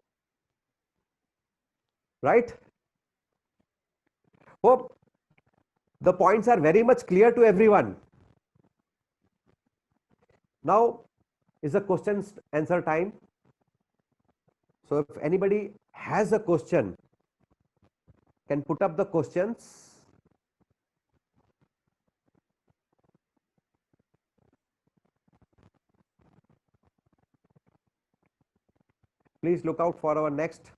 Speaker 2: right? Hope the points are very much clear to everyone. Now is a question answer time. So if anybody has a question, can put up the questions. Please look out for our next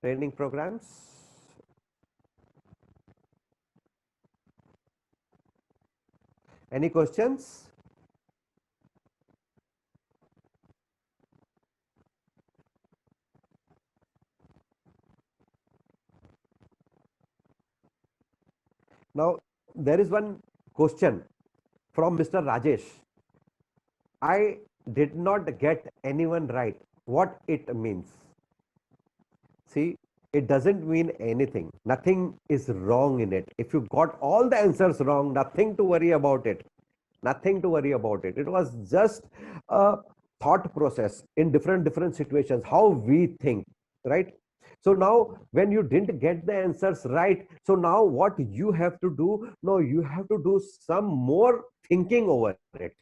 Speaker 2: training programs. Any questions? Now there is one question from Mr. Rajesh. I did not get anyone right. What it means? See, it doesn't mean anything. Nothing is wrong in it. If you got all the answers wrong, nothing to worry about it. Nothing to worry about it. It was just a thought process in different situations, how we think, right? So now when you didn't get the answers right, so now what you have to do? No, you have to do some more thinking over it.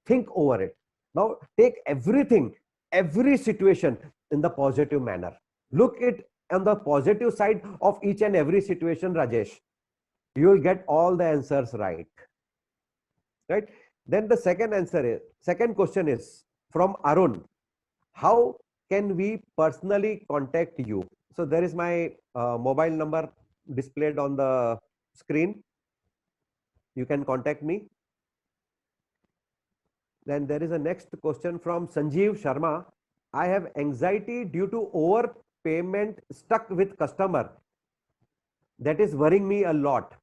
Speaker 2: Think over it. Now take everything, every situation in the positive manner. Look it on the positive side of each and every situation, Rajesh. You will get all the answers right. Right? Then the second question is from Arun. How can we personally contact you? So there is my mobile number displayed on the screen. You can contact me. Then there is a next question from Sanjeev Sharma. I have anxiety due to overpayment stuck with customer. That is worrying me a lot.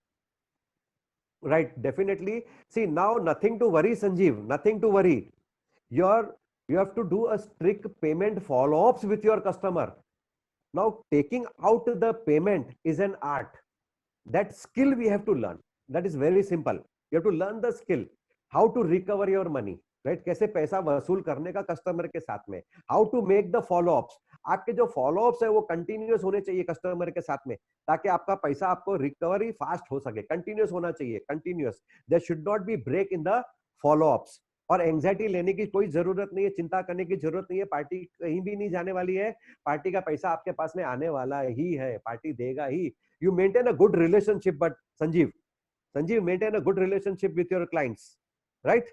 Speaker 2: Right, definitely. See, now nothing to worry, Sanjeev, nothing to worry. You have to do a strict payment follow-ups with your customer. Now, taking out the payment is an art. That skill we have to learn. That is very simple. You have to learn the skill. How to recover your money. राइट, कैसे पैसा वसूल करने का customer के साथ में, how to make the followups. आपके जो फॉलोअप्स है वो कंटिन्यूअस होने चाहिए कस्टमर के साथ में, ताकि आपका पैसा आपको रिकवरी फास्ट हो सके. कंटिन्यूअस होना चाहिए, continuous. There should not be break in the followups. और एंजाइटी लेने की कोई जरूरत नहीं है, चिंता करने की जरूरत नहीं है. पार्टी कहीं भी नहीं जाने वाली है. पार्टी का पैसा आपके पास में आने वाला ही है, पार्टी देगा ही. You maintain a good relationship, but Sanjeev, maintain a good relationship with your clients, right?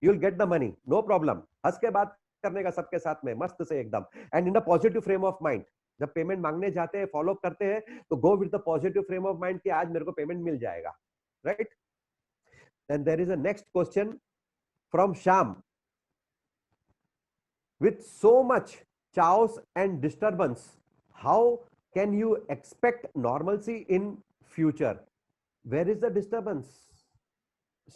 Speaker 2: You'll get the money, no problem. हंस के बात करने का सबके साथ में, मस्त से एकदम. And in a positive frame of mind. जब पेमेंट मांगने जाते हैं, फॉलो अप करते हैं, तो go with the positive frame of mind कि आज मेरे को पेमेंट मिल जाएगा, right? And there is a next question from Sham. With so much chaos and disturbance, how can you expect normalcy in future? Where is the disturbance?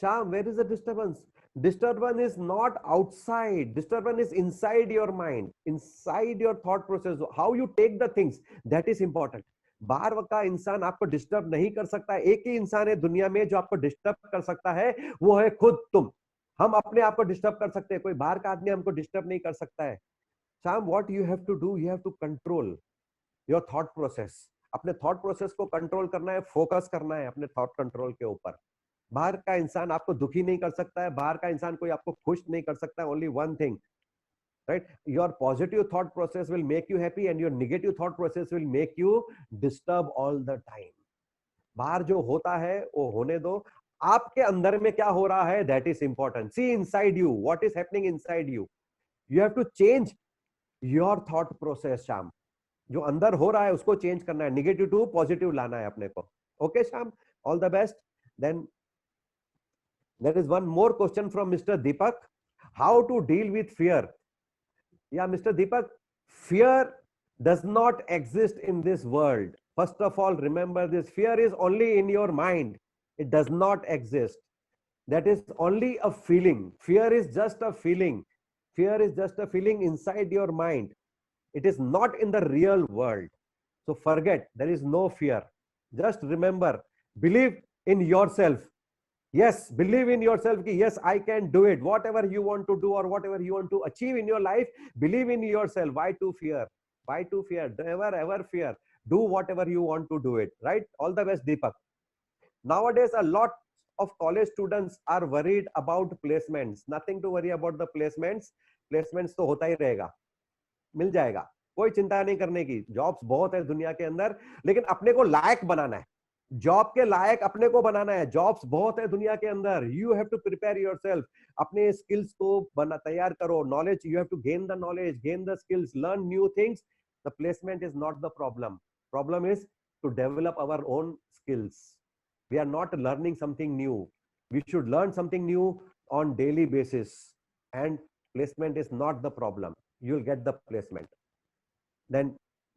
Speaker 2: Sham, where is the disturbance? Disturbance is not outside. Disturbance is inside your mind, inside your thought process. How you take the things, that is important. बाहर का इंसान आपको disturb नहीं कर सकता. एक ही इंसान है दुनिया में जो आपको डिस्टर्ब कर सकता है, वो है खुद तुम. हम अपने आप को डिस्टर्ब कर सकते हैं, कोई बाहर का आदमी हमको डिस्टर्ब नहीं कर सकता है. Sham, what you have to do, you have to control your thought process. अपने थॉट प्रोसेस को कंट्रोल करना है, फोकस करना है अपने थॉट कंट्रोल के ऊपर. बाहर का इंसान आपको दुखी नहीं कर सकता है, बाहर का इंसान कोई आपको खुश नहीं कर सकता है. Only one thing, right, your positive thought process will make you happy and your negative thought process will make you disturb all the time. बाहर जो होता है वो होने दो, आपके अंदर में क्या हो रहा है, that is important. See inside you, what is happening inside you. You have to change your thought process. शाम, जो अंदर हो रहा है उसको चेंज करना है, नेगेटिव टू पॉजिटिव लाना है अपने को. Okay Shyam, all the best. Then there is one more question from mister Deepak. How to deal with fear? या mister Deepak, fear does not exist in this world. First of all, remember this, fear is only in your mind. It does not exist. That is only a feeling. Fear is just a feeling. Fear is just a feeling inside your mind. It is not in the real world. So forget, there is no fear. Just remember, believe in yourself. Yes, believe in yourself ki yes, I can do it. Whatever you want to do or whatever you want to achieve in your life, believe in yourself. Why to fear? Why to fear? Never ever fear. Do whatever you want to do it, right? All the best, Deepak. Nowadays, a lot of college students are worried about placements. Nothing to worry about the placements. Placements तो होता ही रहेगा, मिल जाएगा, कोई चिंता नहीं करने की. Jobs बहुत है दुनिया के अंदर, लेकिन अपने को लायक बनाना है. जॉब के लायक अपने को बनाना है. जॉब्स बहुत है दुनिया के अंदर. You have to prepare yourself. अपने स्किल्स को बना तैयार करो. Knowledge, you have to gain the knowledge, gain the skills, learn new things. The placement is not the problem. Problem is to develop our own skills. We are not learning something new. We should learn something new on daily basis, and placement is not the problem. You'll get the placement. Then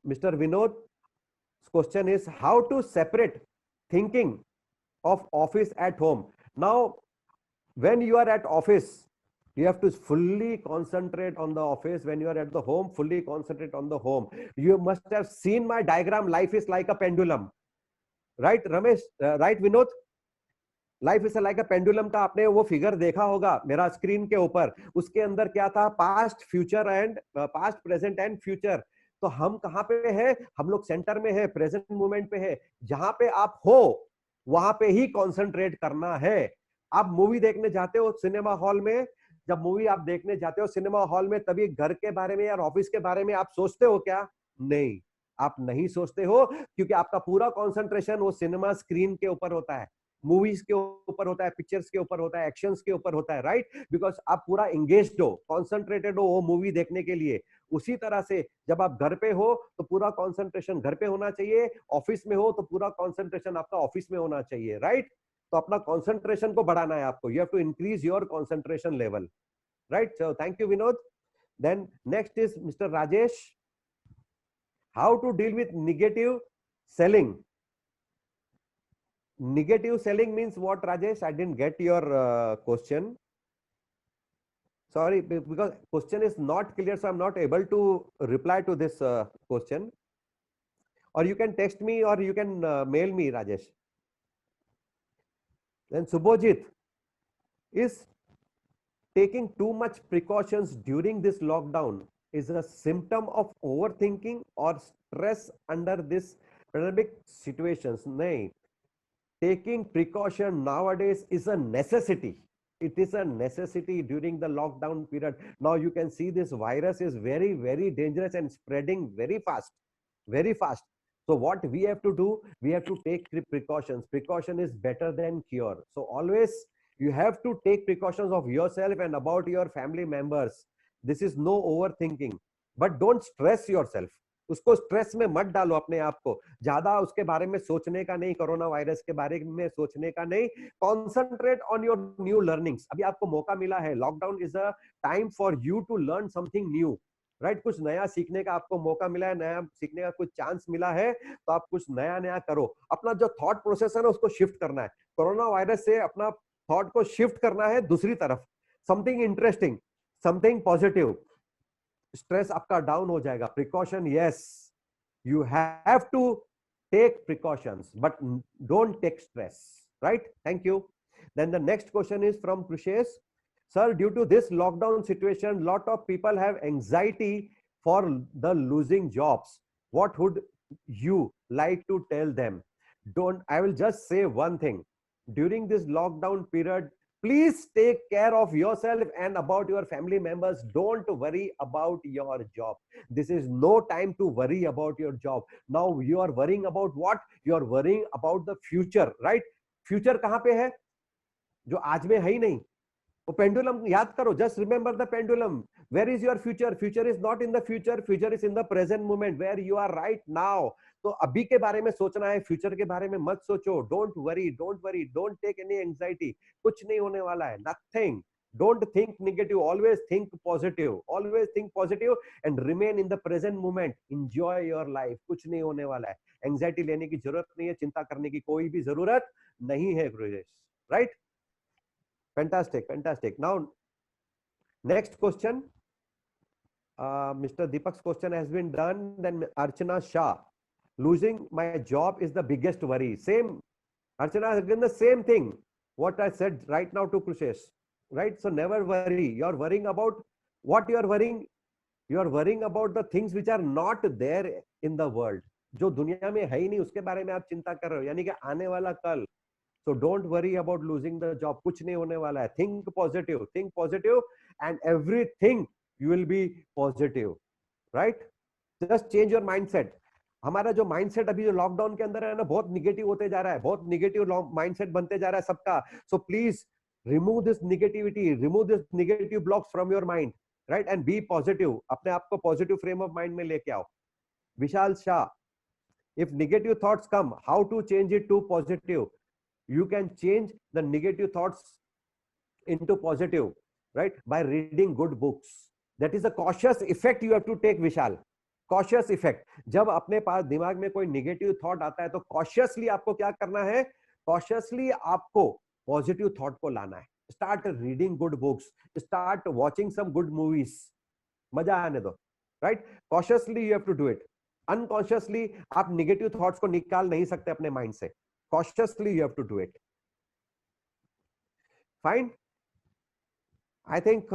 Speaker 2: Mr. Vinod's question is how to separate thinking of office at home. Now, when you are at office, you have to fully concentrate on the office. When you are at the home, fully concentrate on the home. You must have seen my diagram. Life is like a pendulum. Right Ramesh, right Vinod, life is like a pendulum का आपने वो figure देखा होगा मेरा screen के ऊपर. उसके अंदर क्या था, past, future and past, present and future. तो हम कहाँ पे है, हम लोग सेंटर में है, प्रेजेंट मोमेंट पे है. जहां पे आप हो वहां पे ही कॉन्सेंट्रेट करना है. आप मूवी देखने जाते हो सिनेमा हॉल में, जब मूवी आप देखने जाते हो सिनेमा हॉल में, तभी घर के बारे में या ऑफिस के बारे में आप सोचते हो क्या? नहीं, आप नहीं सोचते हो, क्योंकि आपका पूरा कंसंट्रेशन वो सिनेमा स्क्रीन के ऊपर होता है, मूवीज के ऊपर होता है, पिक्चर्स के ऊपर होता है, एक्शंस के ऊपर होता है, राइट? बिकॉज आप पूरा एंगेज्ड हो, कॉन्सेंट्रेटेड हो वो मूवी देखने के लिए। उसी तरह से जब आप घर पे हो तो पूरा कॉन्सेंट्रेशन घर पे होना चाहिए, ऑफिस में हो तो पूरा कॉन्सेंट्रेशन आपका ऑफिस में होना चाहिए, राइट? तो अपना कॉन्सेंट्रेशन को बढ़ाना है आपको, you have to increase your concentration level, right? So thank you Vinod. Then next is mister Rajesh, how to deal with negative selling. Negative selling means what, Rajesh? I didn't get your question. Sorry, because question is not clear, so I'm not able to reply to this question. Or you can text me or you can mail me, Rajesh. Then Subhojit, is taking too much precautions during this lockdown is a symptom of overthinking or stress under this pandemic situations? No. Taking precaution nowadays is a necessity. It is a necessity during the lockdown period. Now you can see this virus is very, very dangerous and spreading very fast, very fast. So what we have to do, we have to take precautions. Precaution is better than cure. So always you have to take precautions of yourself and about your family members. This is no overthinking, but don't stress yourself. उसको stress में मत डालो अपने आप को, ज्यादा उसके बारे में सोचने का नहीं, कोरोना वायरस के बारे में सोचने का नहीं। Concentrate on your new learnings. अभी आपको मौका मिला है, lockdown is a time for you to learn something new, right? कुछ नया सीखने का आपको मौका मिला है, नया सीखने का कुछ चांस मिला है, तो आप कुछ नया नया करो। अपना जो थॉट प्रोसेस है ना उसको शिफ्ट करना है, कोरोना वायरस से अपना थॉट को शिफ्ट करना है दूसरी तरफ, something interesting, something positive. Stress आपका डाउन हो जाएगा। Precaution, yes, you have to take precautions but don't take stress, right? Thank you. Then the next question is from Krishesh, sir, due to this lockdown situation lot of people have anxiety for the losing jobs, what would you like to tell them? Don't, I will just say one thing, during this lockdown period, please take care of yourself and about your family members. Don't worry about your job. This is no time to worry about your job. Now you are worrying about what? You are worrying about the future, right? Future kahan pe hai? जो आज में है ही नहीं। वो pendulum याद करो, just remember the pendulum. Where is your future? Future is not in the future, future is in the present moment where you are right now. तो अभी के बारे में सोचना है, फ्यूचर के बारे में मत सोचो। Don't worry, don't worry, don't take any anxiety, कुछ नहीं होने वाला है, nothing. Don't think negative, always think positive, always think positive and remain in the present moment. Enjoy your life, कुछ नहीं होने वाला है। एंजाइटी लेने की जरूरत नहीं है, चिंता करने की कोई भी जरूरत नहीं है, गुरुदेश, right? Fantastic, fantastic. Now, next question. Mr. Deepak's question has been done. Then Archana Shah, losing my job is the biggest worry. Same, Archana has been the same thing. What I said right now to Krushesh, right? So never worry. You are worrying about what you are worrying. You are worrying about the things which are not there in the world. जो दुनिया में है ही नहीं, उसके बारे में आप चिंता कर रहे हो, यानी कि आने वाला कल। So don't worry about losing the job. कुछ नहीं होने वाला है। Think positive and everything you will be positive, right? Just change your mindset. हमारा जो माइंडसेट अभी जो लॉकडाउन के अंदर है ना, बहुत निगेटिव होते जा रहा है, बहुत निगेटिव माइंडसेट बनते जा रहा है सबका। So please remove this negativity, remove this negative blocks from your mind, right? And be positive. अपने आप को पॉजिटिव फ्रेम ऑफ माइंड में लेके आओ। विशाल Shah, if negative thoughts come, how to change it to positive? You can change the negative thoughts into positive, right? By reading good books. That is a cautious effect you have to take, Vishal. Cautious effect. जब अपने पास दिमाग में कोई negative thought आता है तो cautiously आपको क्या करना है? Cautiously आपको positive thought को लाना है। Start reading good books. Start watching some good movies. मजा आने दो, right? Cautiously you have to do it. Unconsciously आप negative thoughts को निकाल नहीं सकते अपने mind से। Cautiously you have to do it. Fine. I think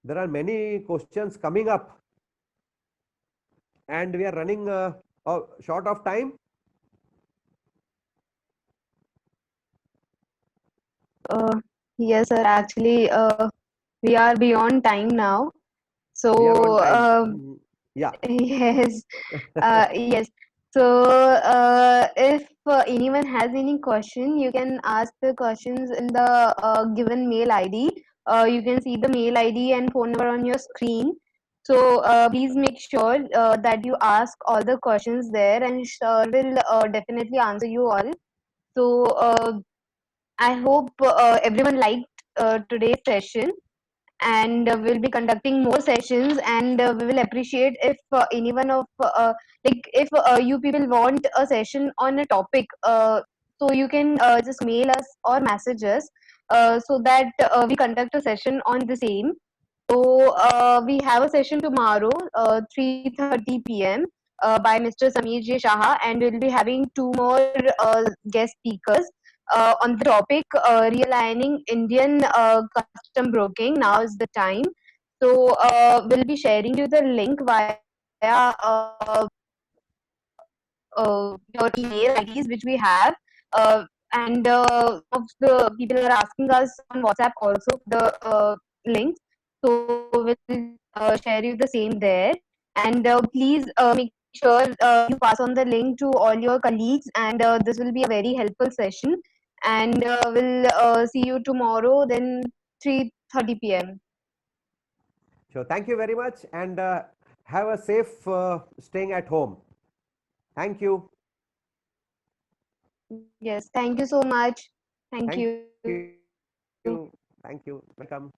Speaker 2: there are many questions coming up and we are running short of time.
Speaker 1: Yes, sir. Actually, we are beyond time now. So,
Speaker 2: We are on time. Mhm. Yeah.
Speaker 1: yes, yes. So, if anyone has any question, you can ask the questions in the given mail ID. You can see the mail ID and phone number on your screen. So, please make sure that you ask all the questions there, and sure will definitely answer you all. So, I hope everyone liked today's session, and we'll be conducting more sessions, and we will appreciate if anyone of like if you people want a session on a topic, so you can just mail us or message us, so that we conduct a session on the same. So we have a session tomorrow, 3:30 p.m. By Mr. Sameer J. Shaha, and we'll be having two more guest speakers on the topic realigning Indian custom broking. Now is the time. So we'll be sharing you the link via your email IDs which we have. And some of the people are asking us on WhatsApp also the links. So we'll share you the same there. And please make sure you pass on the link to all your colleagues. And this will be a very helpful session. And we'll see you tomorrow then 3:30 p.m.
Speaker 2: So thank you very much, and have a safe staying at home. Thank you.
Speaker 1: Yes, thank you so much. Thank
Speaker 2: Thank
Speaker 1: you.
Speaker 2: you. Thank you. Welcome.